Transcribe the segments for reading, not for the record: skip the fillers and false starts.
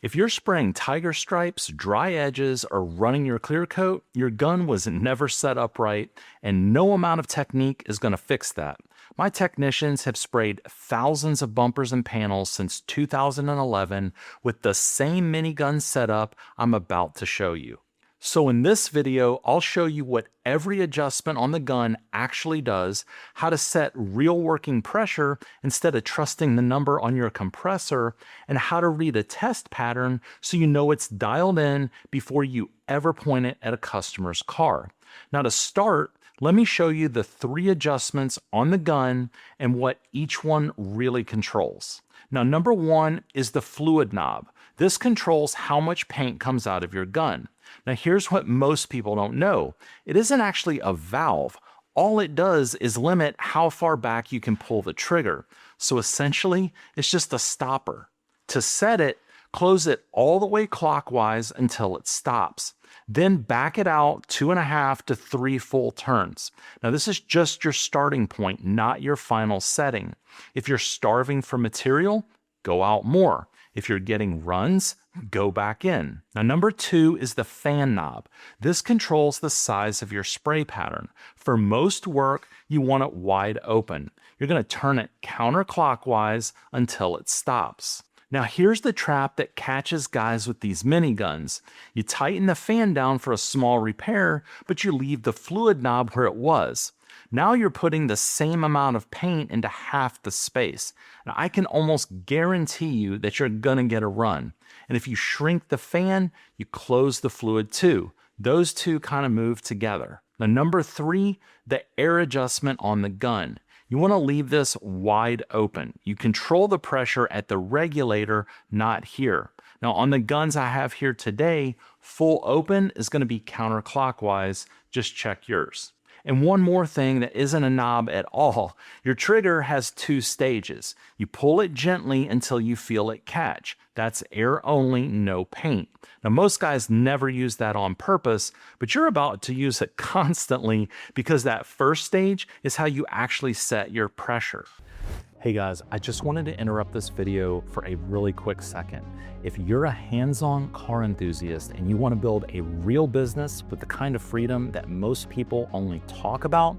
If you're spraying tiger stripes, dry edges, or running your clear coat, your gun was never set up right, and no amount of technique is going to fix that. My technicians have sprayed thousands of bumpers and panels since 2011 with the same minigun setup I'm about to show you. So in this video, I'll show you what every adjustment on the gun actually does, how to set real working pressure instead of trusting the number on your compressor, and how to read a test pattern so you know it's dialed in before you ever point it at a customer's car. Now to start, let me show you the 3 adjustments on the gun and what each one really controls. Now number 1 is the fluid knob. This controls how much paint comes out of your gun. Now here's what most people don't know. It isn't actually a valve. All it does is limit how far back you can pull the trigger. So essentially, it's just a stopper. To set it, close it all the way clockwise until it stops. Then back it out 2.5 to 3 full turns. Now this is just your starting point, not your final setting. If you're starving for material, go out more. If you're getting runs, go back in. Now number 2 is the fan knob. This controls the size of your spray pattern. For most work, you want it wide open. You're going to turn it counterclockwise until it stops. Now here's the trap that catches guys with these miniguns. You tighten the fan down for a small repair, but you leave the fluid knob where it was. Now you're putting the same amount of paint into half the space. Now I can almost guarantee you that you're gonna get a run. And if you shrink the fan, you close the fluid too. Those two kind of move together. Now number 3, the air adjustment on the gun. You want to leave this wide open. You control the pressure at the regulator, not here. Now on the guns I have here today, full open is going to be counterclockwise. Just check yours. And one more thing that isn't a knob at all, your trigger has 2 stages. You pull it gently until you feel it catch. That's air only, no paint. Now most guys never use that on purpose, but you're about to use it constantly because that first stage is how you actually set your pressure. Hey guys, I just wanted to interrupt this video for a really quick second. If you're a hands-on car enthusiast and you want to build a real business with the kind of freedom that most people only talk about,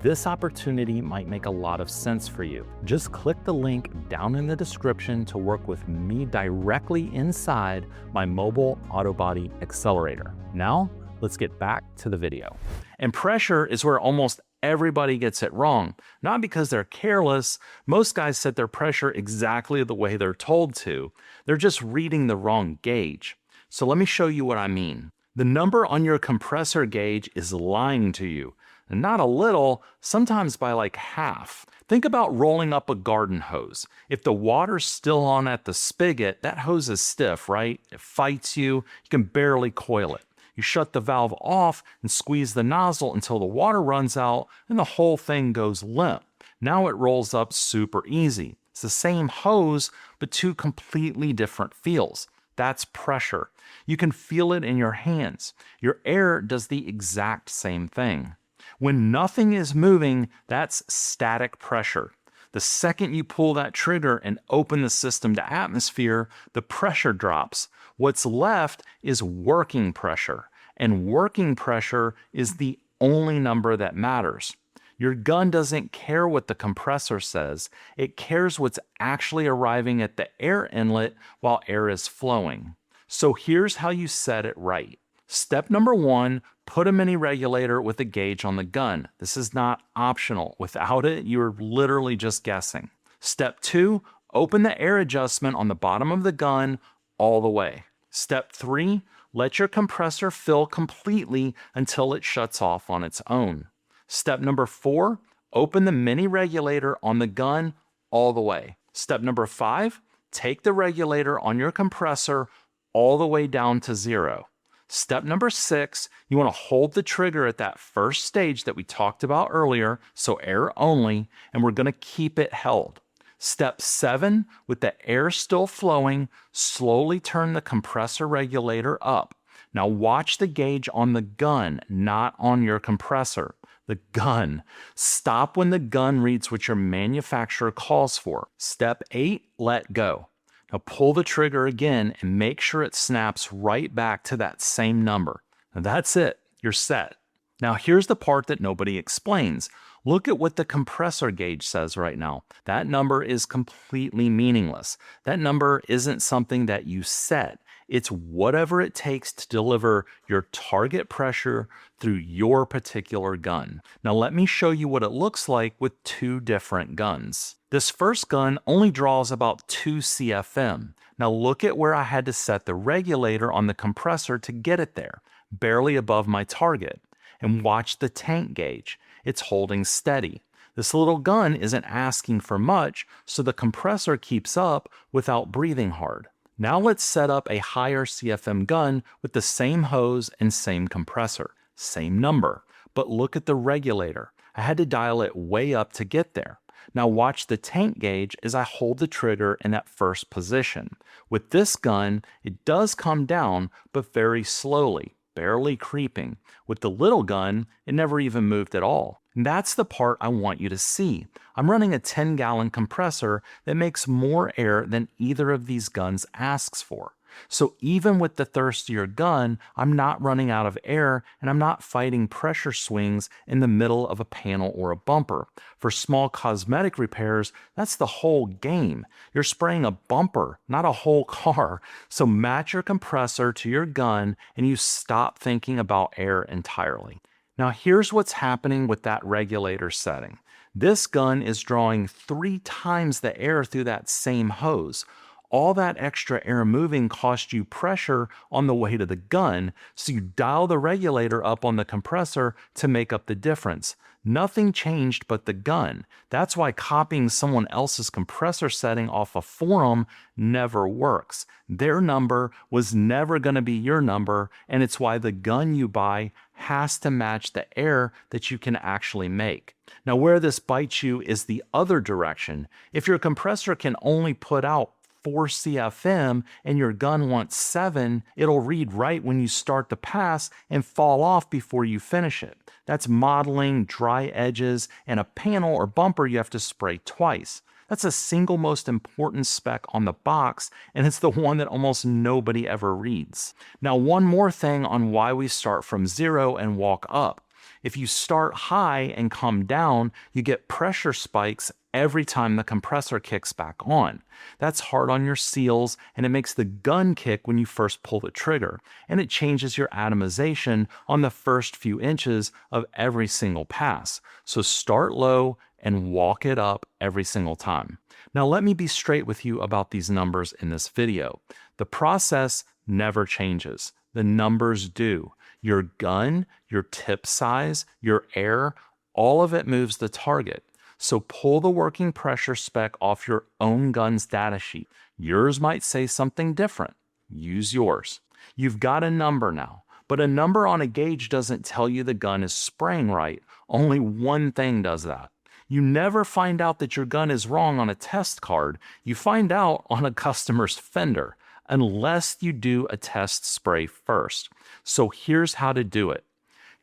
this opportunity might make a lot of sense for you. Just click the link down in the description to work with me directly inside my mobile auto body accelerator. Now, let's get back to the video. And pressure is where almost everybody gets it wrong. Not because they're careless. Most guys set their pressure exactly the way they're told to. They're just reading the wrong gauge. So let me show you what I mean. The number on your compressor gauge is lying to you. And not a little, sometimes by like half. Think about rolling up a garden hose. If the water's still on at the spigot, that hose is stiff, right? It fights you. You can barely coil it. You shut the valve off and squeeze the nozzle until the water runs out and the whole thing goes limp. Now it rolls up super easy. It's the same hose, but 2 completely different feels. That's pressure. You can feel it in your hands. Your air does the exact same thing. When nothing is moving, that's static pressure. The second you pull that trigger and open the system to atmosphere, the pressure drops. What's left is working pressure, and working pressure is the only number that matters. Your gun doesn't care what the compressor says. It cares what's actually arriving at the air inlet while air is flowing. So here's how you set it right. Step number 1, put a mini regulator with a gauge on the gun. This is not optional. Without it, you're literally just guessing. Step 2, open the air adjustment on the bottom of the gun all the way. Step 3, let your compressor fill completely until it shuts off on its own. Step number 4, open the mini regulator on the gun all the way. Step number 5, take the regulator on your compressor all the way down to 0. Step number 6, you want to hold the trigger at that first stage that we talked about earlier, so air only, and we're going to keep it held. Step 7, with the air still flowing, slowly turn the compressor regulator up. Now watch the gauge on the gun, not on your compressor. The gun. Stop when the gun reads what your manufacturer calls for. Step 8, let go. Now pull the trigger again and make sure it snaps right back to that same number. Now that's it. You're set. Now here's the part that nobody explains. Look at what the compressor gauge says right now. That number is completely meaningless. That number isn't something that you set. It's whatever it takes to deliver your target pressure through your particular gun. Now let me show you what it looks like with two different guns. This first gun only draws about 2 CFM. Now look at where I had to set the regulator on the compressor to get it there, barely above my target. And watch the tank gauge. It's holding steady. This little gun isn't asking for much, so the compressor keeps up without breathing hard. Now let's set up a higher CFM gun with the same hose and same compressor, same number. But look at the regulator. I had to dial it way up to get there. Now watch the tank gauge as I hold the trigger in that first position. With this gun, it does come down, but very slowly, barely creeping. With the little gun, it never even moved at all. And that's the part I want you to see. I'm running a 10-gallon compressor that makes more air than either of these guns asks for. So even with the thirstier gun, I'm not running out of air and I'm not fighting pressure swings in the middle of a panel or a bumper. For small cosmetic repairs, that's the whole game. You're spraying a bumper, not a whole car. So match your compressor to your gun and you stop thinking about air entirely. Now here's what's happening with that regulator setting. This gun is drawing 3 times the air through that same hose. All that extra air moving cost you pressure on the way to the gun, so you dial the regulator up on the compressor to make up the difference. Nothing changed but the gun. That's why copying someone else's compressor setting off a forum never works. Their number was never going to be your number, and it's why the gun you buy has to match the air that you can actually make. Now, where this bites you is the other direction. If your compressor can only put out 4 CFM and your gun wants 7, it'll read right when you start the pass and fall off before you finish it. That's modeling, dry edges, and a panel or bumper you have to spray twice. That's the single most important spec on the box, and it's the one that almost nobody ever reads. Now, one more thing on why we start from 0 and walk up. If you start high and come down, you get pressure spikes every time the compressor kicks back on. That's hard on your seals, and it makes the gun kick when you first pull the trigger, and it changes your atomization on the first few inches of every single pass. So start low and walk it up every single time. Now let me be straight with you about these numbers in this video. The process never changes. The numbers do. Your gun, your tip size, your air, all of it moves the target. So pull the working pressure spec off your own gun's data sheet. Yours might say something different. Use yours. You've got a number now, but a number on a gauge doesn't tell you the gun is spraying right. Only one thing does that. You never find out that your gun is wrong on a test card. You find out on a customer's fender, unless you do a test spray first. So here's how to do it.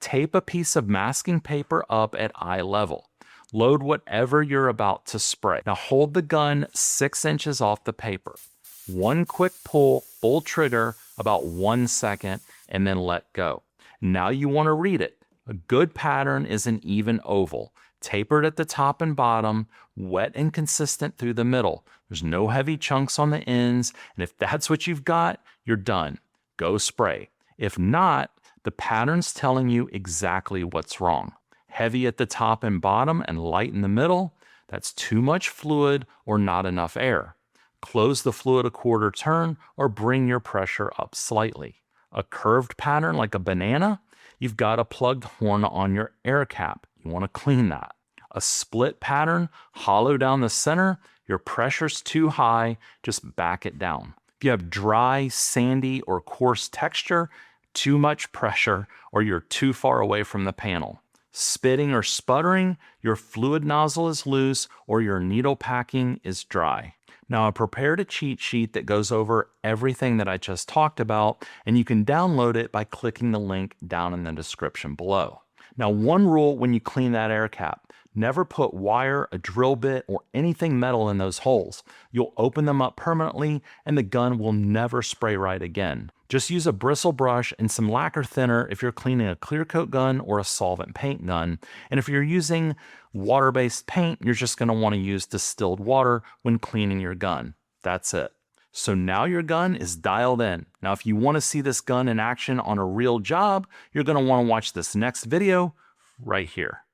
Tape a piece of masking paper up at eye level. Load whatever you're about to spray. Now hold the gun 6 inches off the paper. One quick pull, full trigger, about 1 second, and then let go. Now you want to read it. A good pattern is an even oval, tapered at the top and bottom, wet and consistent through the middle. There's no heavy chunks on the ends, and if that's what you've got, you're done. Go spray. If not, the pattern's telling you exactly what's wrong. Heavy at the top and bottom and light in the middle, that's too much fluid or not enough air. Close the fluid a quarter turn or bring your pressure up slightly. A curved pattern like a banana, you've got a plugged horn on your air cap. You want to clean that. A split pattern, hollow down the center, your pressure's too high, just back it down. If you have dry, sandy, or coarse texture, too much pressure, or you're too far away from the panel. Spitting or sputtering, your fluid nozzle is loose, or your needle packing is dry. Now I prepared a cheat sheet that goes over everything that I just talked about, and you can download it by clicking the link down in the description below. Now one rule when you clean that air cap, Never put wire, a drill bit, or anything metal in those holes. You'll open them up permanently and the gun will never spray right again. Just use a bristle brush and some lacquer thinner if you're cleaning a clear coat gun or a solvent paint gun. And if you're using water-based paint, you're just going to want to use distilled water when cleaning your gun. That's it. So now your gun is dialed in. Now, if you want to see this gun in action on a real job, you're going to want to watch this next video right here.